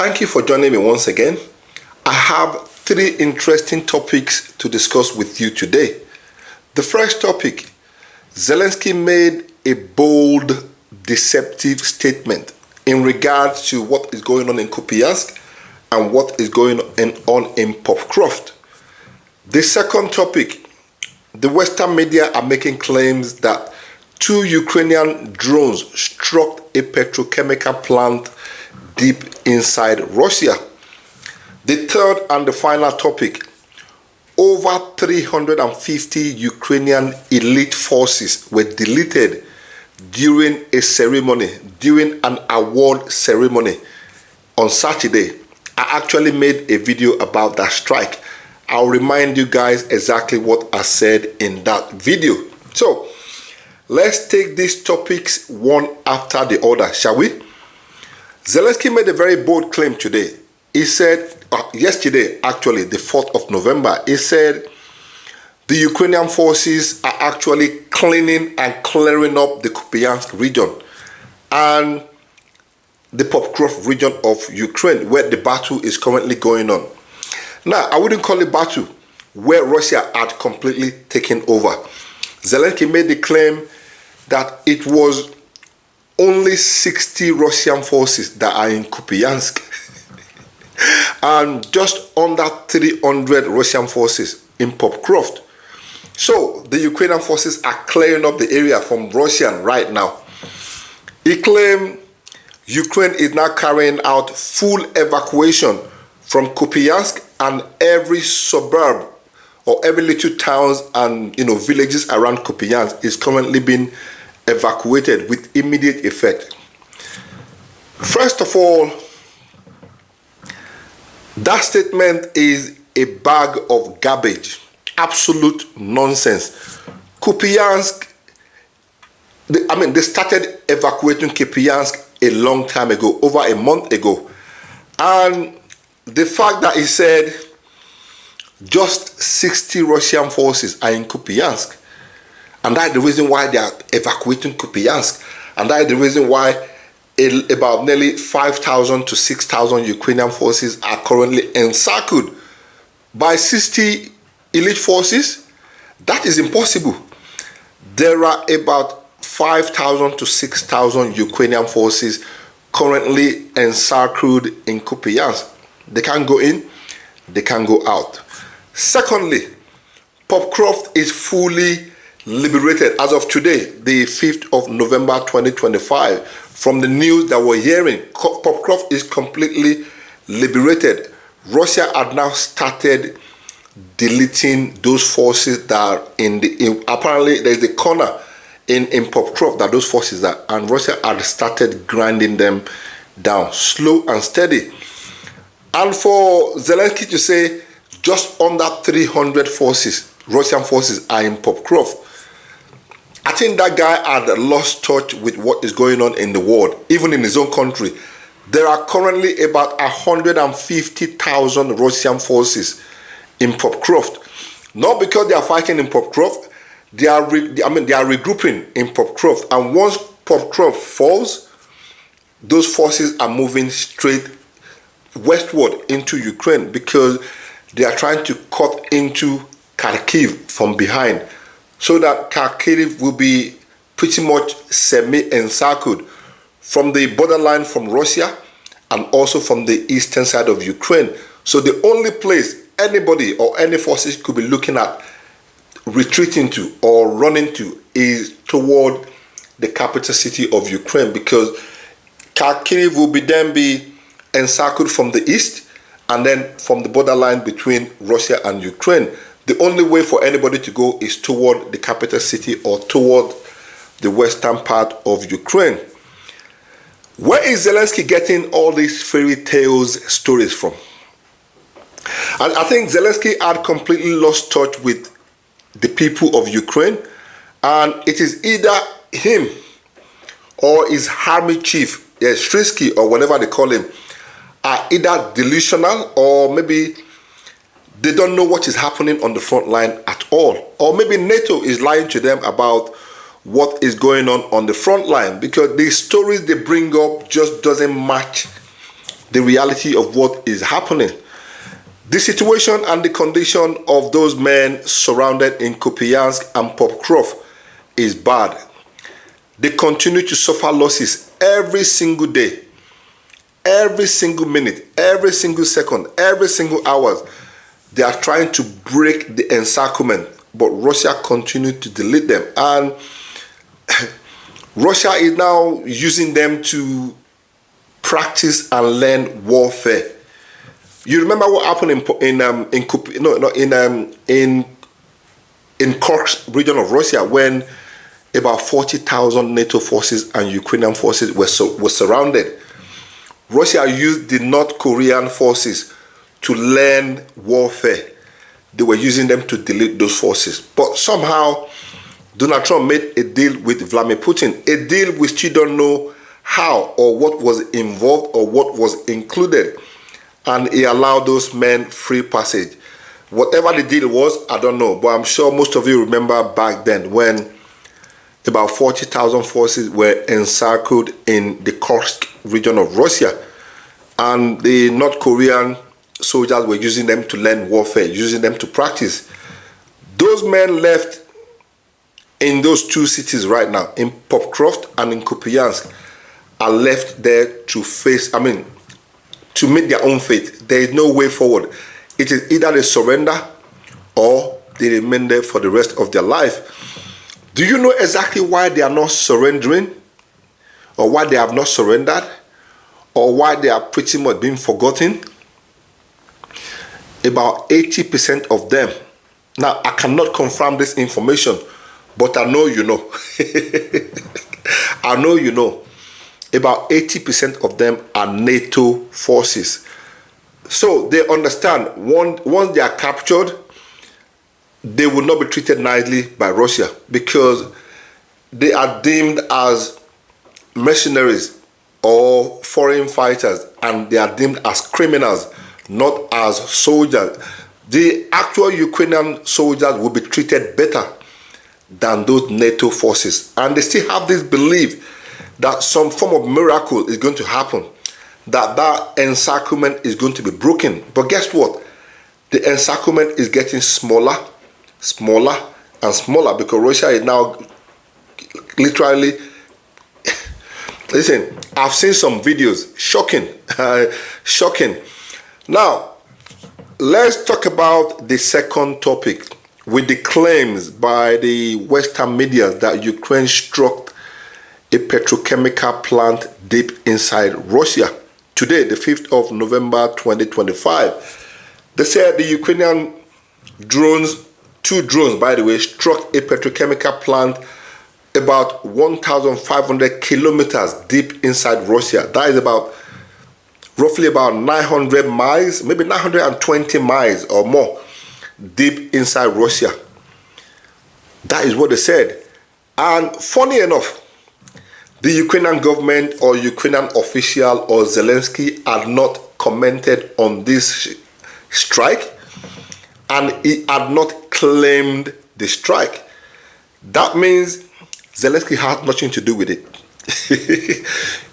Thank you for joining me once again. I have three interesting topics to discuss with you today. The first topic, Zelensky made a bold, deceptive statement in regard to what is going on in Kupiansk and what is going on in Popcroft. The second topic, the Western media are making claims that 2 Ukrainian drones struck a petrochemical plant deep inside Russia. The third and the final topic, over 350 Ukrainian elite forces were deleted during a ceremony, during an award ceremony on Saturday. I actually made a video about that strike. I'll remind you guys exactly what I said in that video. So, let's take these topics one after the other, shall we? Zelensky made a very bold claim today. He said, yesterday actually, the 4th of November, he said the Ukrainian forces are actually cleaning and clearing up the Kupiansk region and the Popcroft region of Ukraine, where the battle is currently going on. Now, I wouldn't call it battle, where Russia had completely taken over. Zelensky made the claim that it was only 60 Russian forces that are in Kupiansk and just under 300 Russian forces in Popcroft. So the Ukrainian forces are clearing up the area from Russian right now. He claimed Ukraine is now carrying out full evacuation from Kupiansk, and every suburb or every little towns and villages around Kupiansk is currently being evacuated with immediate effect. First of all, that statement is a bag of garbage, absolute nonsense. Kupiansk, they started evacuating Kupiansk a long time ago, over a month ago. And the fact that he said just 60 Russian forces are in Kupiansk, and that's the reason why they are evacuating Kupiansk, and that's the reason why about nearly 5,000 to 6,000 Ukrainian forces are currently encircled by 60 elite forces. That is impossible. There are about 5,000 to 6,000 Ukrainian forces currently encircled in Kupiansk. They can't go in, they can't go out. Secondly, Popcroft is fully liberated as of today, the 5th of November 2025. From the news that we're hearing, Popcroft is completely liberated. Russia had now started deleting those forces that are apparently there's a corner in Popcroft that those forces are, and Russia had started grinding them down, slow and steady. And for Zelensky to say just under 300 forces, Russian forces, are in Popcroft, I think that guy had lost touch with what is going on in the world, even in his own country. There are currently about 150,000 Russian forces in Popcroft. Not because they are fighting in Popcroft, they are regrouping in Popcroft. And once Popcroft falls, those forces are moving straight westward into Ukraine because they are trying to cut into Kharkiv from behind, so that Kharkiv will be pretty much semi-encircled from the borderline from Russia and also from the eastern side of Ukraine. So the only place anybody or any forces could be looking at retreating to or running to is toward the capital city of Ukraine, because Kharkiv will then be encircled from the east and then from the borderline between Russia and Ukraine. The only way for anybody to go is toward the capital city or toward the western part of Ukraine. Where is Zelensky getting all these fairy tales stories from? And I think Zelensky had completely lost touch with the people of Ukraine, and it is either him or his army chief, Strisky or whatever they call him, are either delusional, or maybe they don't know what is happening on the front line at all. Or maybe NATO is lying to them about what is going on the front line, because the stories they bring up just doesn't match the reality of what is happening. The situation and the condition of those men surrounded in Kupiansk and Popkrov is bad. They continue to suffer losses every single day, every single minute, every single second, every single hour. They are trying to break the encirclement, but Russia continues to delete them. And Russia is now using them to practice and learn warfare. You remember what happened in Kursk region of Russia when about 40,000 NATO forces and Ukrainian forces were surrounded. Russia used the North Korean forces to learn warfare. They were using them to delete those forces. But somehow, Donald Trump made a deal with Vladimir Putin, a deal we still don't know how or what was involved or what was included. And he allowed those men free passage. Whatever the deal was, I don't know. But I'm sure most of you remember back then when about 40,000 forces were encircled in the Kursk region of Russia. And the North Korean soldiers were using them to learn warfare, using them to practice. Those men left in those two cities right now, in Popkrov and in Kupiansk, are left there to face, to meet their own fate. There is no way forward. It is either they surrender or they remain there for the rest of their life. Do you know exactly why they are not surrendering, or why they have not surrendered, or why they are pretty much being forgotten? About 80% of them. Now, I cannot confirm this information, but I know you know. I know you know. About 80% of them are NATO forces. So they understand once they are captured, they will not be treated nicely by Russia because they are deemed as mercenaries or foreign fighters, and they are deemed as criminals, not as soldiers. The actual Ukrainian soldiers will be treated better than those NATO forces. And they still have this belief that some form of miracle is going to happen, that encirclement is going to be broken. But guess what? The encirclement is getting smaller, smaller, and smaller because Russia is now literally... Listen, I've seen some videos, shocking, shocking. Now, let's talk about the second topic with the claims by the Western media that Ukraine struck a petrochemical plant deep inside Russia. Today, the 5th of November 2025, they said the Ukrainian drones, two drones by the way, struck a petrochemical plant about 1,500 kilometers deep inside Russia. That is roughly about 900 miles, maybe 920 miles or more deep inside Russia. That is what they said. And funny enough, the Ukrainian government or Ukrainian official or Zelensky had not commented on this strike, and he had not claimed the strike. That means Zelensky had nothing to do with it.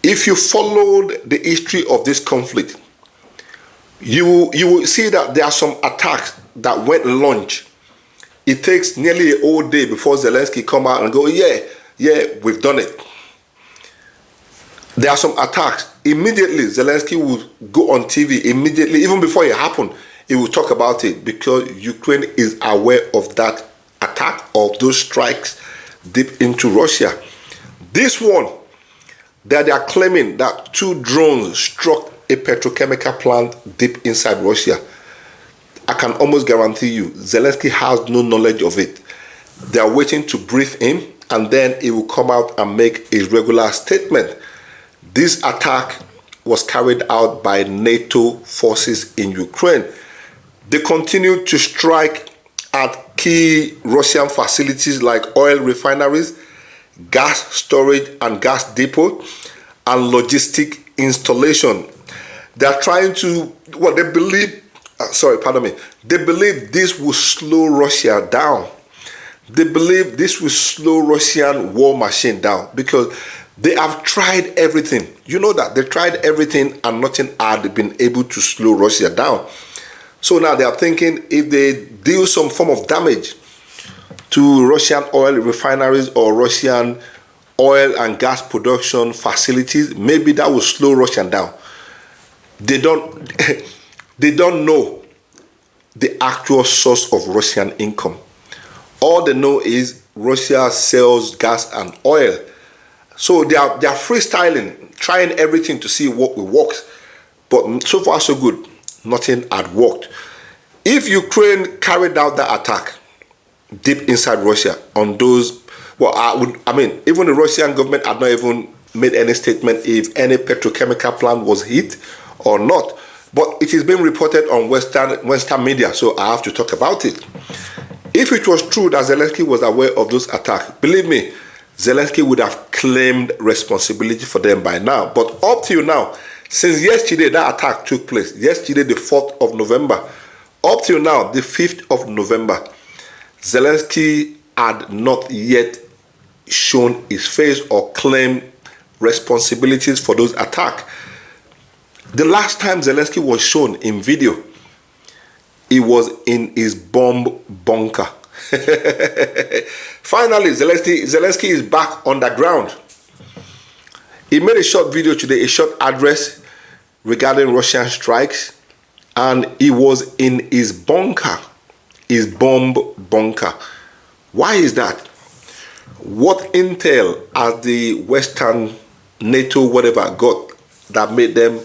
If you followed the history of this conflict, you will see that there are some attacks that went launched. It takes nearly a whole day before Zelensky come out and go, yeah, we've done it. There are some attacks. Immediately, Zelensky will go on TV. Immediately, even before it happened, he will talk about it because Ukraine is aware of that attack, of those strikes deep into Russia. This one, that they are claiming that two drones struck a petrochemical plant deep inside Russia. I can almost guarantee you, Zelensky has no knowledge of it. They are waiting to brief him, and then he will come out and make a regular statement. This attack was carried out by NATO forces in Ukraine. They continue to strike at key Russian facilities like oil refineries, gas storage and gas depot, and logistic installation. They are trying to, they believe this will slow Russia down. They believe this will slow Russian war machine down because They have tried everything. You know that. They tried everything and nothing had been able to slow Russia down. So now they are thinking if they deal some form of damage to Russian oil refineries or Russian oil and gas production facilities, maybe that will slow Russia down. They don't they don't know the actual source of Russian income. All they know is Russia sells gas and oil. So they are freestyling, trying everything to see what works. But so far so good, nothing had worked. If Ukraine carried out that attack deep inside Russia on those, well, even the Russian government had not even made any statement if any petrochemical plant was hit or not. But it is being reported on Western media, so I have to talk about it. If it was true that Zelensky was aware of those attacks, believe me, Zelensky would have claimed responsibility for them by now. But up till now, since yesterday that attack took place, yesterday the 4th of November, up till now, the 5th of November, Zelensky had not yet shown his face or claimed responsibilities for those attacks. The last time Zelensky was shown in video, he was in his bomb bunker. Finally, Zelensky is back on the ground. He made a short video today, a short address regarding Russian strikes, and he was in his bunker, his bomb bunker. Why is that? What intel has the Western NATO whatever got that made them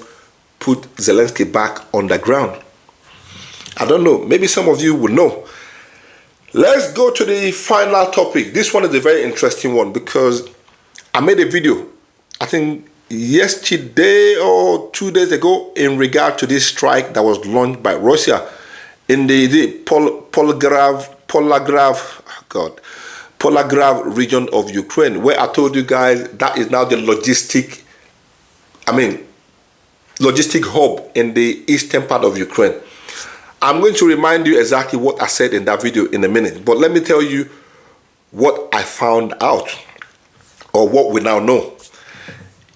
put Zelensky back on the ground? I don't know. Maybe some of you will know. Let's go to the final topic. This one is a very interesting one because I made a video, I think yesterday or 2 days ago, in regard to this strike that was launched by Russia in the Polagrav region of Ukraine, where I told you guys that is now the logistic hub in the eastern part of Ukraine. I'm going to remind you exactly what I said in that video in a minute, but let me tell you what I found out, or what we now know.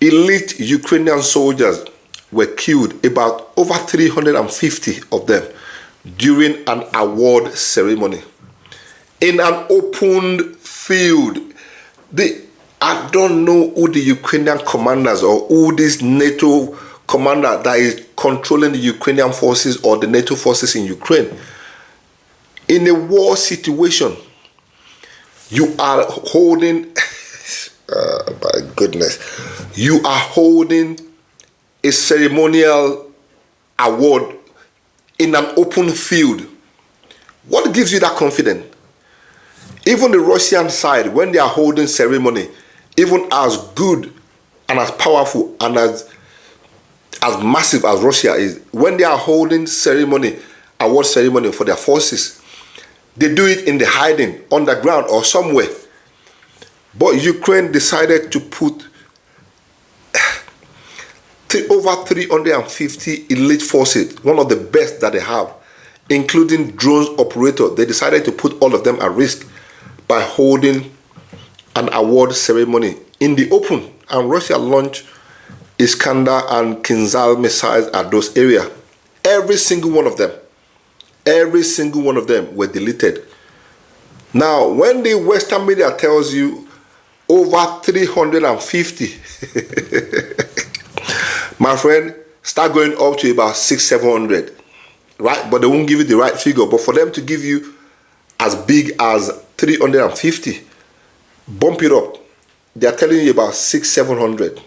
Elite Ukrainian soldiers were killed, about over 350 of them, during an award ceremony in an open field. I don't know who the Ukrainian commanders or who this NATO commander that is controlling the Ukrainian forces or the NATO forces in Ukraine. In a war situation, you are holding, my goodness, you are holding a ceremonial award in an open field. What gives you that confidence? Even the Russian side, when they are holding ceremony, even as good and as powerful and as massive as Russia is, when they are holding ceremony, award ceremony for their forces, they do it in the hiding, underground or somewhere. But Ukraine decided to put over 350 elite forces, one of the best that they have, including drones operators. They decided to put all of them at risk by holding an award ceremony in the open, and Russia launched Iskander and Kinzhal missiles at those areas. Every single one of them were deleted. Now, when the Western media tells you over 350, my friend, start going up to about 600-700, right? But they won't give you the right figure. But for them to give you as big as 350, bump it up. They are telling you about 600-700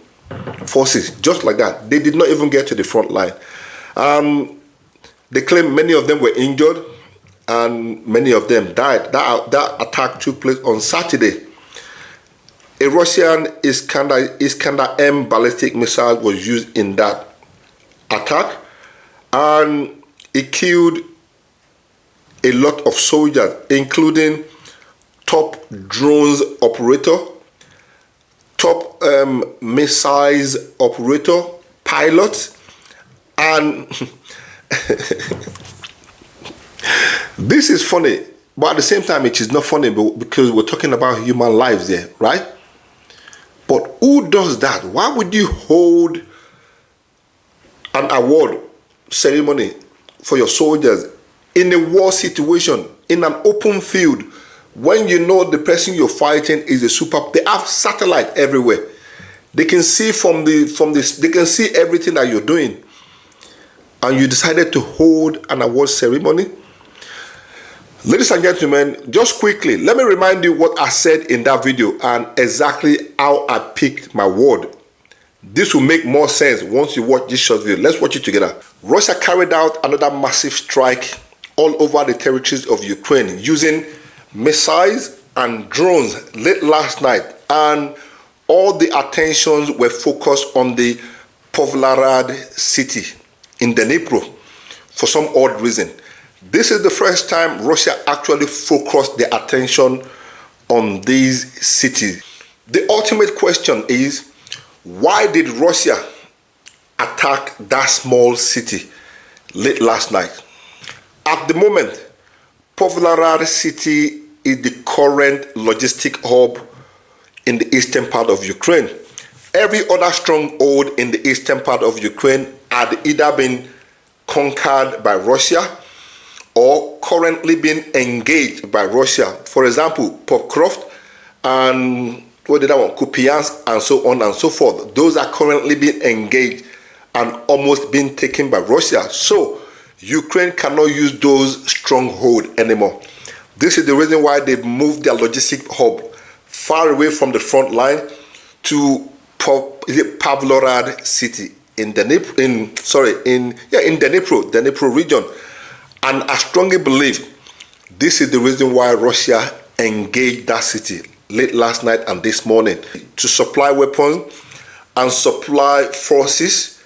forces, just like that. They did not even get to the front line. They claim many of them were injured and many of them died. That attack took place on Saturday. A Russian Iskander M ballistic missile was used in that attack, and it killed a lot of soldiers, including top drones operator, top missiles operator, pilots, and this is funny, but at the same time it is not funny because we're talking about human lives there, right? But But who does that? Why would you hold an award ceremony for your soldiers in a war situation, in an open field, when you know the person you're fighting is a super? They have satellite everywhere. They can see they can see everything that you're doing. And you decided to hold an award ceremony? Ladies and gentlemen, just quickly, let me remind you what I said in that video and exactly how I picked my word. This will make more sense once you watch this short video. Let's watch it together. Russia carried out another massive strike all over the territories of Ukraine using missiles and drones late last night, and all the attentions were focused on the Pavlograd city in Dnipro for some odd reason. This is the first time Russia actually focused their attention on these cities. The ultimate question is, why did Russia attack that small city late last night? At the moment, Pavlograd city is the current logistic hub in the eastern part of Ukraine. Every other stronghold in the eastern part of Ukraine had either been conquered by Russia or currently being engaged by Russia. For example, Pokrovsk and Kupiansk and so on and so forth. Those are currently being engaged and almost being taken by Russia. So Ukraine cannot use those strongholds anymore. This is the reason why they moved their logistic hub far away from the front line to Pavlograd city in Dnipro region. And I strongly believe this is the reason why Russia engaged that city late last night and this morning to supply weapons and supply forces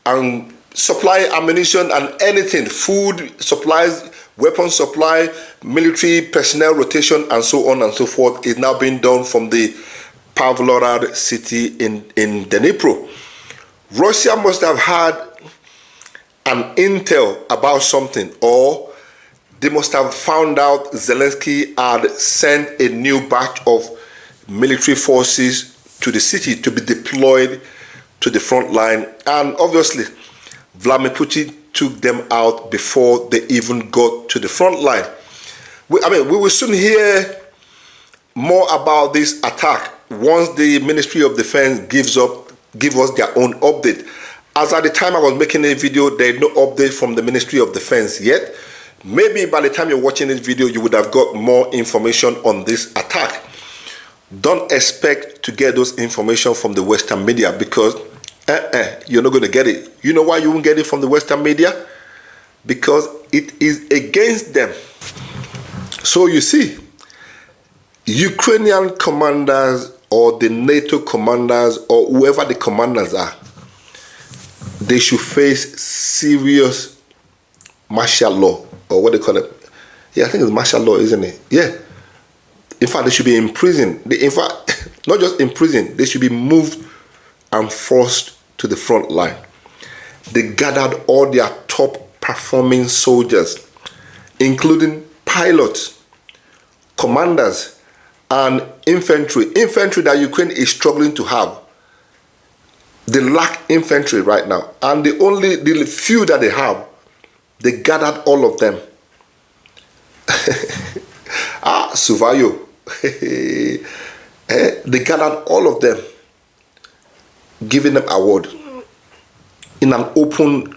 and supply ammunition and anything, food supplies, weapons supply, military personnel rotation, and so on and so forth is now being done from the Pavlograd city in Dnipro. Russia must have had an intel about something, or they must have found out Zelensky had sent a new batch of military forces to the city to be deployed to the front line, and obviously Vladimir Putin took them out before they even got to the front line. We will soon hear more about this attack once the Ministry of Defense give us their own update. As at the time I was making a video, there is no update from the Ministry of Defense yet. Maybe by the time you're watching this video, you would have got more information on this attack. Don't expect to get those information from the Western media, because you're not going to get it. You know why you won't get it from the Western media? Because it is against them. So you see, Ukrainian commanders or the NATO commanders or whoever the commanders are, they should face serious martial law, or what they call it. Yeah, I think it's martial law, isn't it? Yeah. In fact, they should be in prison. In fact, not just in prison, they should be moved and forced to the front line. They gathered all their top performing soldiers, including pilots, commanders, and infantry that Ukraine is struggling to have. They lack infantry right now, and the few that they have, they gathered all of them. Suvayo. They gathered all of them, giving them award in an open.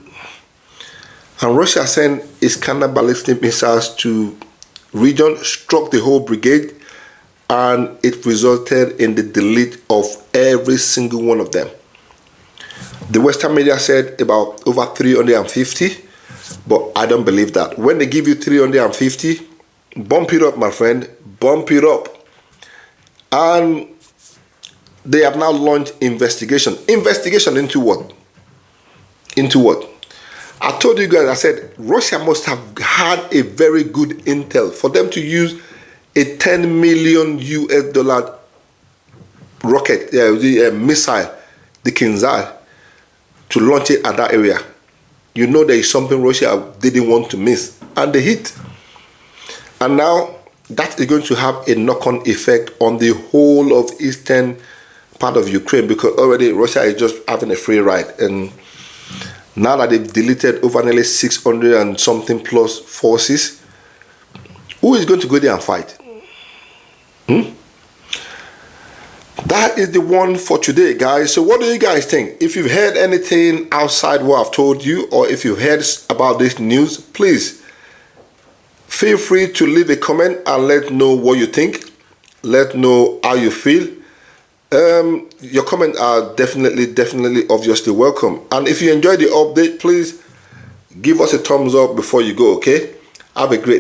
And Russia sent Iskander ballistic missiles to region, struck the whole brigade, and it resulted in the delete of every single one of them. The Western media said about over 350, but I don't believe that. When they give you 350, bump it up, my friend, bump it up. And they have now launched investigation. Investigation into what? Into what? I told you guys, I said, Russia must have had a very good intel for them to use a $10 million US rocket, missile, the Kinzhal, to launch it at that area. You know there is something Russia didn't want to miss, and they hit. And now that is going to have a knock-on effect on the whole of eastern part of Ukraine, because already Russia is just having a free ride. And now that they've deleted over nearly 600 and something plus forces, who is going to go there and fight? That is the one for today, guys. So what do you guys think? If you've heard anything outside what I've told you, or if you've heard about this news, please feel free to leave a comment and let know what you think. Let know how you feel. Your comments are definitely obviously welcome. And if you enjoyed the update, please give us a thumbs up before you go, okay? Have a great